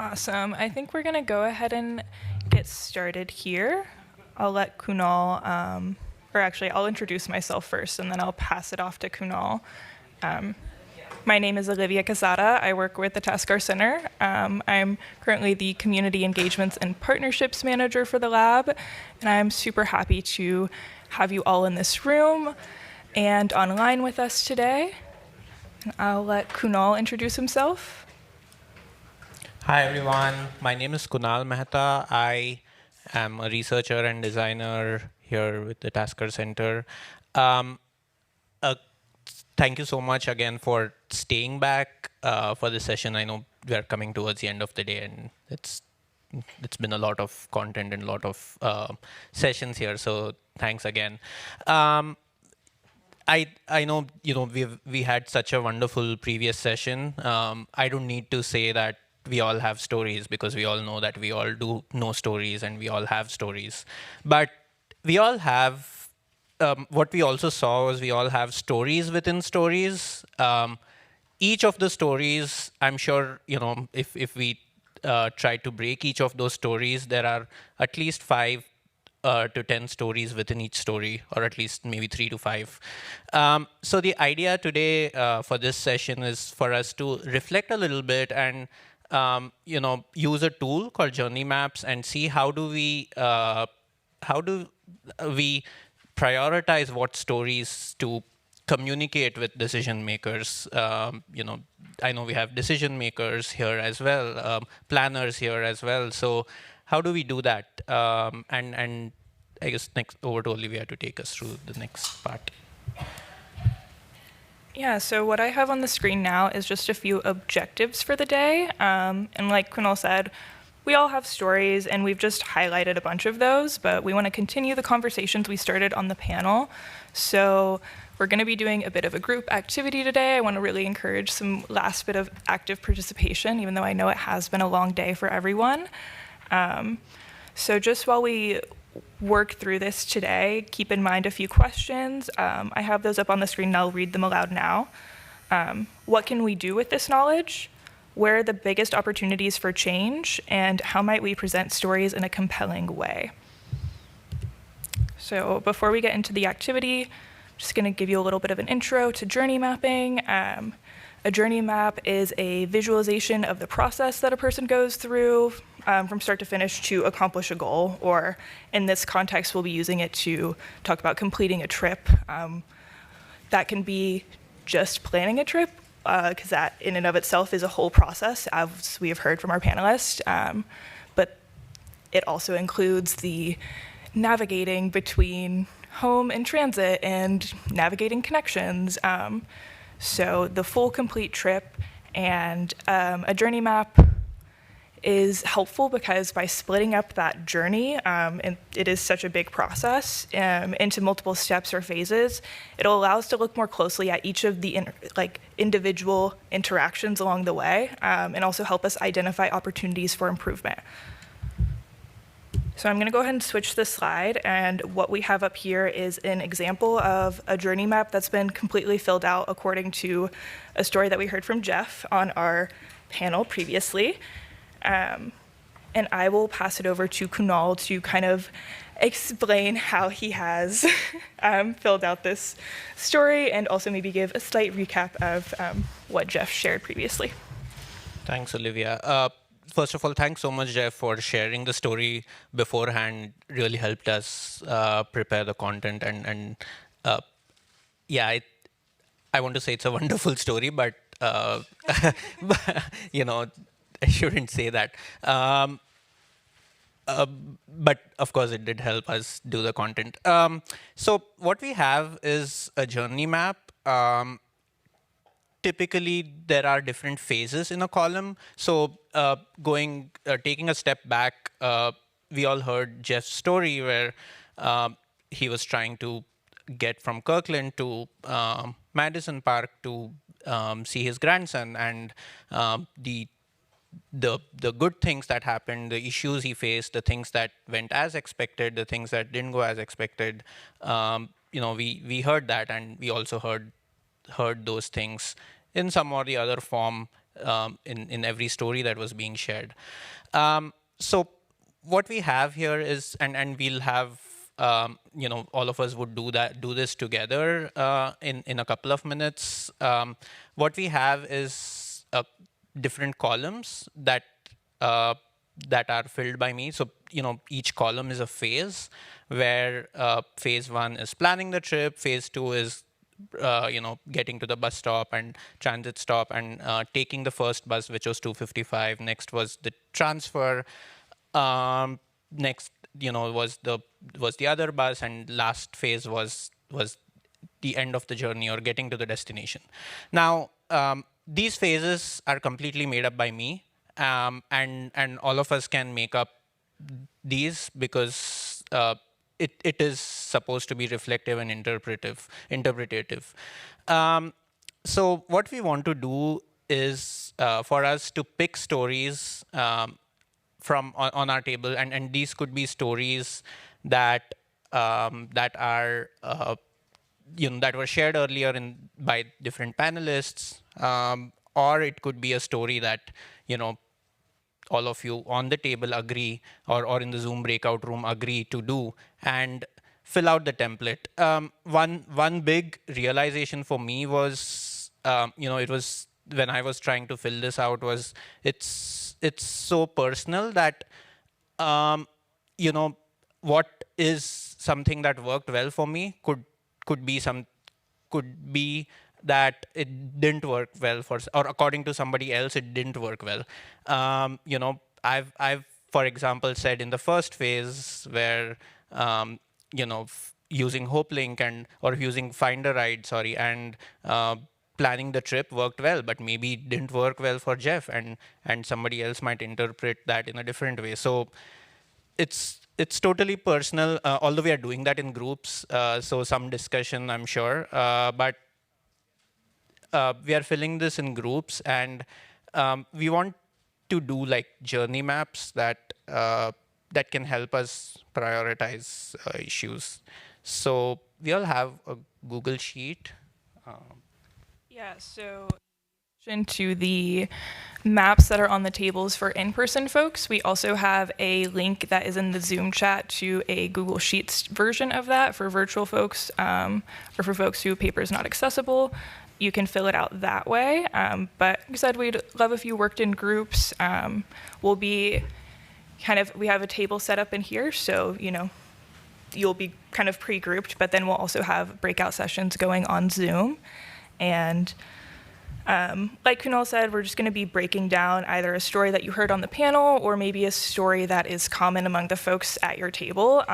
Awesome. I think we're going to go ahead and get started here. I'll let Kunal, or actually, I'll introduce myself first, and then I'll pass it off to Kunal. My name is Olivia Casada. I work with the Taskar Center. I'm currently the Community Engagements and Partnerships Manager for the lab, and I'm super happy to have you all in this room and online with us today. I'll let Kunal introduce himself. Hi everyone, my name is Kunal Mehta. I am a researcher and designer here with the Tasker Center. Um, uh, Thank you so much again for staying back for this session. I know we are coming towards the end of the day, and it's been a lot of content and a lot of sessions here. So thanks again. I know we had such a wonderful previous session. I don't need to say that we all have stories, because we all know that we all do know stories and we all have stories. But we all have, what we also saw was we all have stories within stories. Each of the stories, I'm sure, if we try to break each of those stories, there are at least 5 to 10 stories within each story, or at least maybe 3 to 5. So the idea today for this session is for us to reflect a little bit and use a tool called Journey Maps and see how do we prioritize what stories to communicate with decision makers. I know we have decision makers here as well, planners here as well. So how do we do that? And I guess next over to Olivia to take us through the next part. Yeah, so what I have on the screen now is just a few objectives for the day. And like Kunal said, we all have stories, and we've just highlighted a bunch of those, but we want to continue the conversations we started on the panel. So we're going to be doing a bit of a group activity today. I want to really encourage some last bit of active participation, even though I know it has been a long day for everyone. So just while we work through this today, keep in mind a few questions. I have those up on the screen, and I'll read them aloud now. What can we do with this knowledge? Where are the biggest opportunities for change? And how might we present stories in a compelling way? So before we get into the activity, I'm just going to give you a little bit of an intro to journey mapping. A journey map is a visualization of the process that a person goes through from start to finish to accomplish a goal, or in this context, we'll be using it to talk about completing a trip. That can be just planning a trip, because that in and of itself is a whole process, as we have heard from our panelists. But it also includes the navigating between home and transit and navigating connections. So the full complete trip, and a journey map is helpful because by splitting up that journey, and it is such a big process, into multiple steps or phases, it'll allow us to look more closely at each of the individual interactions along the way, and also help us identify opportunities for improvement. So I'm going to go ahead and switch the slide, and what we have up here is an example of a journey map that's been completely filled out according to a story that we heard from Jeff on our panel previously. And I will pass it over to Kunal to kind of explain how he has filled out this story, and also maybe give a slight recap of what Jeff shared previously. Thanks, Olivia. First of all, thanks so much, Jeff, for sharing the story beforehand. Really helped us prepare the content, and yeah, I want to say it's a wonderful story, but I shouldn't say that. But of course, it did help us do the content. So what we have is a journey map. Typically, there are different phases in a column. So taking a step back, we all heard Jeff's story where he was trying to get from Kirkland to Madison Park to see his grandson, and the good things that happened, the issues he faced, the things that went as expected, the things that didn't go as expected. We heard that, and we also heard those things in some or the other form in every story that was being shared. So what we have here is, and we'll have, all of us would do this together in a couple of minutes. What we have is different columns that are filled by me. So, each column is a phase where phase 1 is planning the trip, phase 2 is getting to the bus stop and transit stop and taking the first bus, which was 2:55. Next was the transfer. Next, was the other bus, and last phase was the end of the journey or getting to the destination. Now, these phases are completely made up by me, and all of us can make up these because it is supposed to be reflective and interpretative. So what we want to do is for us to pick stories from on our table, and these could be stories that are that were shared earlier by different panelists, or it could be a story that all of you on the table agree, or in the Zoom breakout room agree to do, and fill out the template. One big realization for me was, it was when I was trying to fill this out, was it's so personal that, what is something that worked well for me could be that it didn't work well or according to somebody else, it didn't work well. I've, for example, said in the first phase where, using HopeLink or using Find a Ride, and planning the trip worked well, but maybe didn't work well for Jeff, and somebody else might interpret that in a different way. So it's totally personal, although we are doing that in groups, so some discussion, I'm sure, but we are filling this in groups, and we want to do like journey maps that can help us prioritize issues. So we all have a Google Sheet. Yeah, so to the maps that are on the tables for in-person folks, we also have a link that is in the Zoom chat to a Google Sheets version of that for virtual folks, or for folks who paper is not accessible. You can fill it out that way. But like I said, we'd love if you worked in groups. We'll be we have a table set up in here, so you'll be kind of pre-grouped, but then we'll also have breakout sessions going on Zoom. And like Kunal said, we're just going to be breaking down either a story that you heard on the panel or maybe a story that is common among the folks at your table,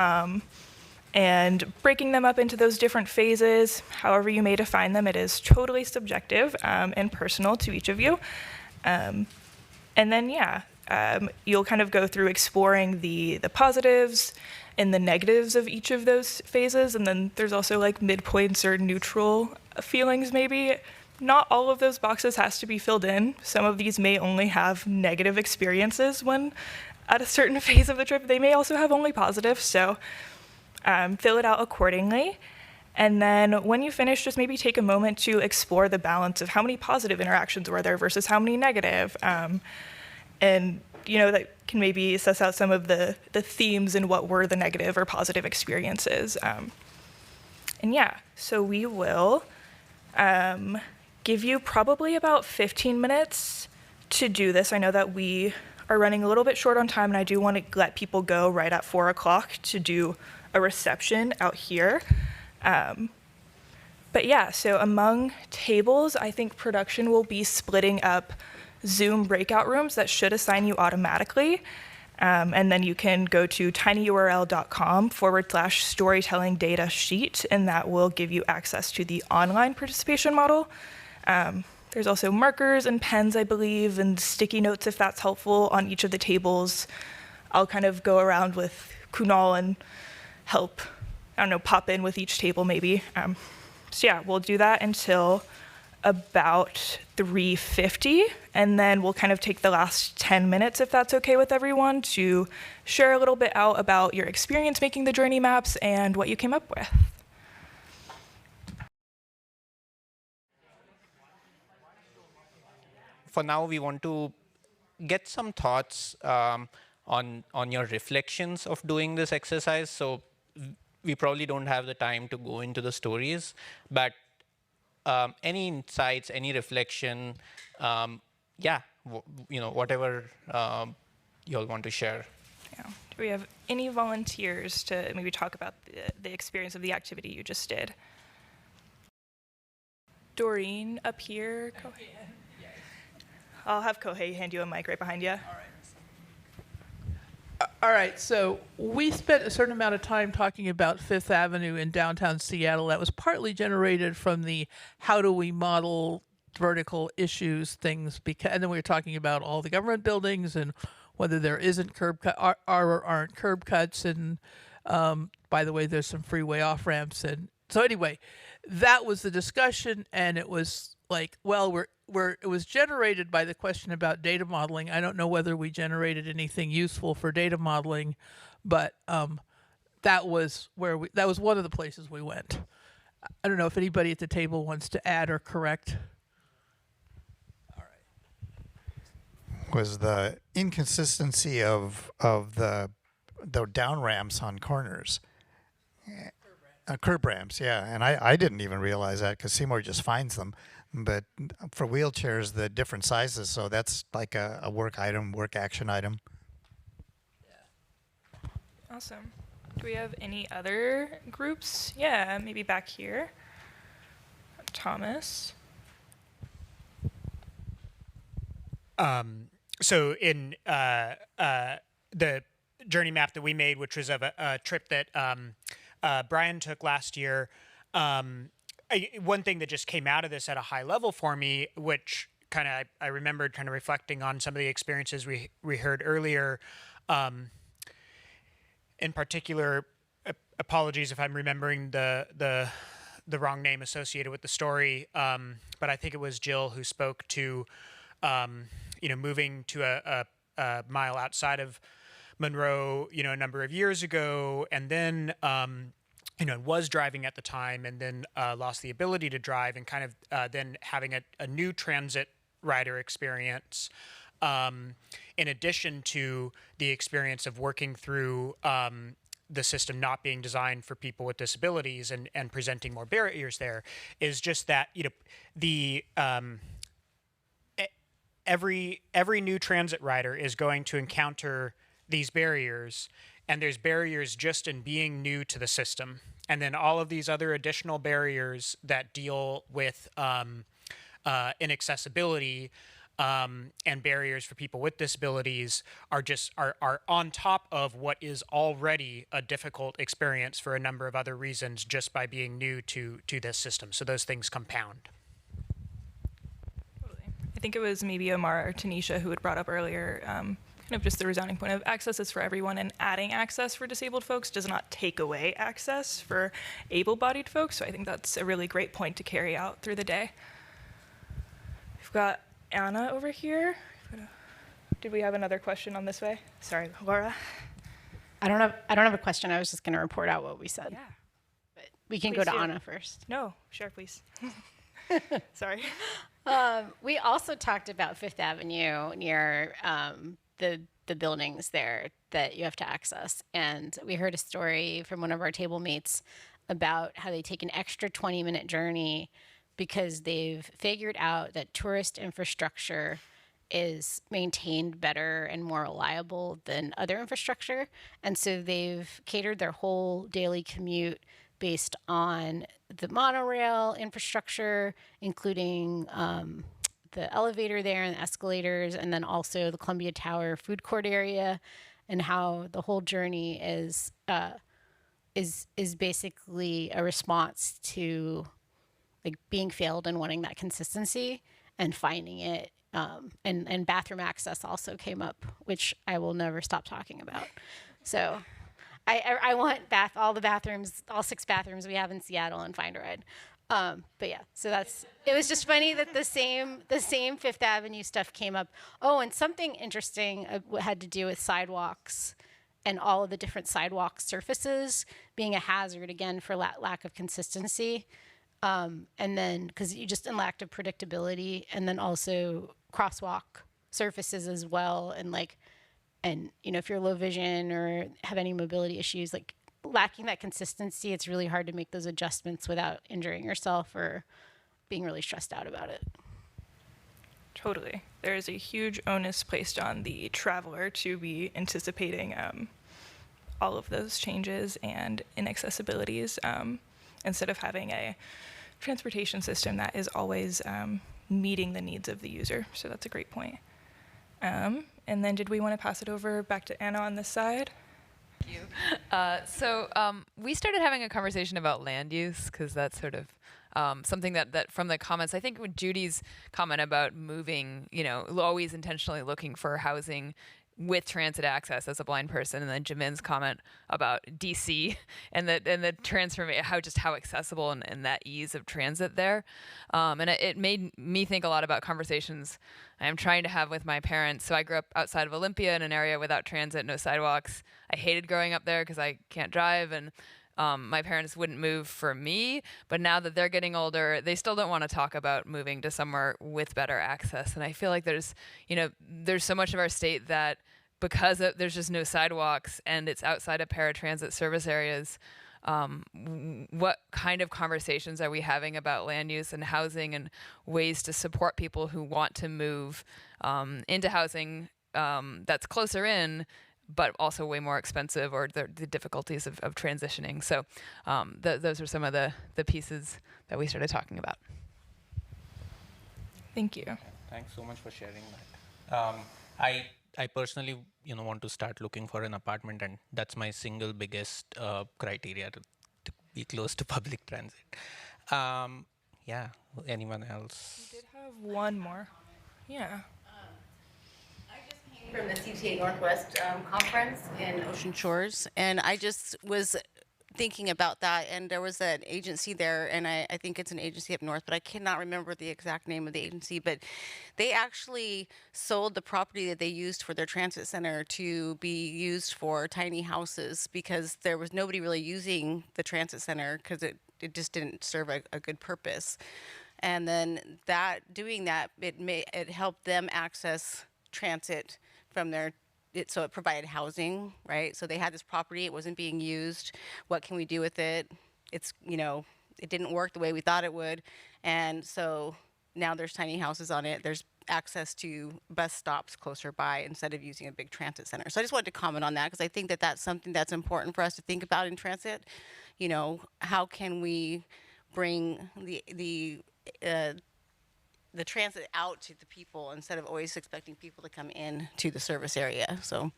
and breaking them up into those different phases. However you may define them, it is totally subjective and personal to each of you. And then, you'll kind of go through exploring the positives and the negatives of each of those phases. And then there's also like midpoints or neutral feelings maybe. Not all of those boxes has to be filled in. Some of these may only have negative experiences when at a certain phase of the trip. They may also have only positive, so fill it out accordingly. And then when you finish, just maybe take a moment to explore the balance of how many positive interactions were there versus how many negative. And that can maybe suss out some of the themes and what were the negative or positive experiences. So we will give you probably about 15 minutes to do this. I know that we are running a little bit short on time, and I do want to let people go right at 4 o'clock to do a reception out here. So among tables, I think production will be splitting up Zoom breakout rooms that should assign you automatically. And then you can go to tinyurl.com/storytelling data sheet, and that will give you access to the online participation model. There's also markers and pens, I believe, and sticky notes if that's helpful on each of the tables. I'll kind of go around with Kunal and help, pop in with each table maybe. We'll do that until about 3:50, and then we'll kind of take the last 10 minutes, if that's okay with everyone, to share a little bit out about your experience making the journey maps and what you came up with. for now, we want to get some thoughts on your reflections of doing this exercise. So we probably don't have the time to go into the stories, but any insights, any reflection, whatever you all want to share. Yeah. Do we have any volunteers to maybe talk about the experience of the activity you just did? Doreen, up here. I'll have Kohei hand you a mic right behind you. All right, so we spent a certain amount of time talking about Fifth Avenue in downtown Seattle. That was partly generated from the how do we model vertical issues things, and then we were talking about all the government buildings and whether there isn't curb cut are or aren't curb cuts, and by the way, there's some freeway off ramps, and so anyway, that was the discussion, and it was like, well, it was generated by the question about data modeling. I don't know whether we generated anything useful for data modeling, but that was that was one of the places we went. I don't know if anybody at the table wants to add or correct. Was the inconsistency of the down ramps on corners. Curb ramps, yeah. And I didn't even realize that because Seymour just finds them. But for wheelchairs, the different sizes, so that's like a work action item. Awesome. Do we have any other groups? Yeah, maybe back here. Thomas. So in the journey map that we made, which was of a trip that Brian took last year, one thing that just came out of this at a high level for me, which kind of I remembered kind of reflecting on some of the experiences we heard earlier. In particular, apologies if I'm remembering the wrong name associated with the story, but I think it was Jill who spoke to moving to a mile outside of Monroe, a number of years ago, and then was driving at the time, and then lost the ability to drive, and kind of then having a new transit rider experience, in addition to the experience of working through the system not being designed for people with disabilities and presenting more barriers there, is just that the every new transit rider is going to encounter these barriers, and there's barriers just in being new to the system, and then all of these other additional barriers that deal with inaccessibility and barriers for people with disabilities are on top of what is already a difficult experience for a number of other reasons just by being new to this system. So those things compound. I think it was maybe Amara or Tanisha who had brought up earlier, kind of just the resounding point of access is for everyone, and adding access for disabled folks does not take away access for able-bodied folks. So I think that's a really great point to carry out through the day. We've got Anna over here. Did we have another question on this way? Sorry, Laura. I don't have a question. I was just going to report out what we said. Yeah. But we can Please go to do. Anna first. No, sure, please. Sorry. We also talked about Fifth Avenue near the buildings there that you have to access. And we heard a story from one of our table mates about how they take an extra 20-minute journey because they've figured out that tourist infrastructure is maintained better and more reliable than other infrastructure. And so they've catered their whole daily commute based on the monorail infrastructure, including the elevator there and the escalators, and then also the Columbia Tower food court area, and how the whole journey is basically a response to like being failed and wanting that consistency and finding it. And bathroom access also came up, which I will never stop talking about. So I want all the bathrooms, all 6 bathrooms we have in Seattle, and find a ride. But yeah, so it was just funny that the same Fifth Avenue stuff came up. Oh, and something interesting had to do with sidewalks and all of the different sidewalk surfaces being a hazard, again, for lack of consistency. And then, because you just in lack of predictability, and then also crosswalk surfaces as well. And if you're low vision or have any mobility issues, like lacking that consistency, it's really hard to make those adjustments without injuring yourself or being really stressed out about it. Totally. There is a huge onus placed on the traveler to be anticipating all of those changes and inaccessibilities instead of having a transportation system that is always meeting the needs of the user. So that's a great point. And then did we want to pass it over back to Anna on this side? Thank you. So we started having a conversation about land use because that's sort of something that from the comments, I think with Judy's comment about moving, always intentionally looking for housing with transit access as a blind person, and then Jamin's comment about DC and the transformation, how accessible and that ease of transit there, and it made me think a lot about conversations I'm trying to have with my parents. So I grew up outside of Olympia in an area without transit, no sidewalks. I hated growing up there because I can't drive, and my parents wouldn't move for me, but now that they're getting older, they still don't want to talk about moving to somewhere with better access. And I feel like there's so much of our state that because there's just no sidewalks and it's outside of paratransit service areas, what kind of conversations are we having about land use and housing and ways to support people who want to move into housing that's closer in, but also way more expensive, or the difficulties of transitioning. So those are some of the pieces that we started talking about. Thank you. Thanks so much for sharing that. I personally, want to start looking for an apartment, and that's my single biggest criteria to be close to public transit. Yeah. Anyone else? We did have one more. Yeah. From the CTA Northwest conference in Ocean Shores, and I just was thinking about that, and there was an agency there, and I think it's an agency up north, but I cannot remember the exact name of the agency, but they actually sold the property that they used for their transit center to be used for tiny houses because there was nobody really using the transit center because it just didn't serve a good purpose. And then doing that, it helped them access transit from so it provided housing, right? So they had this property, it wasn't being used. What can we do with it? It's, it didn't work the way we thought it would. And so now there's tiny houses on it. There's access to bus stops closer by instead of using a big transit center. So I just wanted to comment on that because I think that that's something that's important for us to think about in transit. How can we bring the transit out to the people instead of always expecting people to come in to the service area. So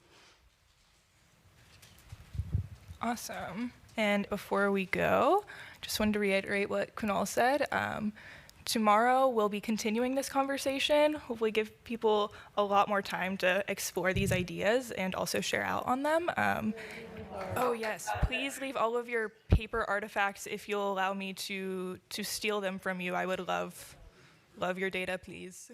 Awesome. And before we go, just wanted to reiterate what Kunal said. Tomorrow we'll be continuing this conversation, hopefully give people a lot more time to explore these ideas and also share out on them. Oh yes, please leave all of your paper artifacts if you'll allow me to steal them from you. I would love your data, please.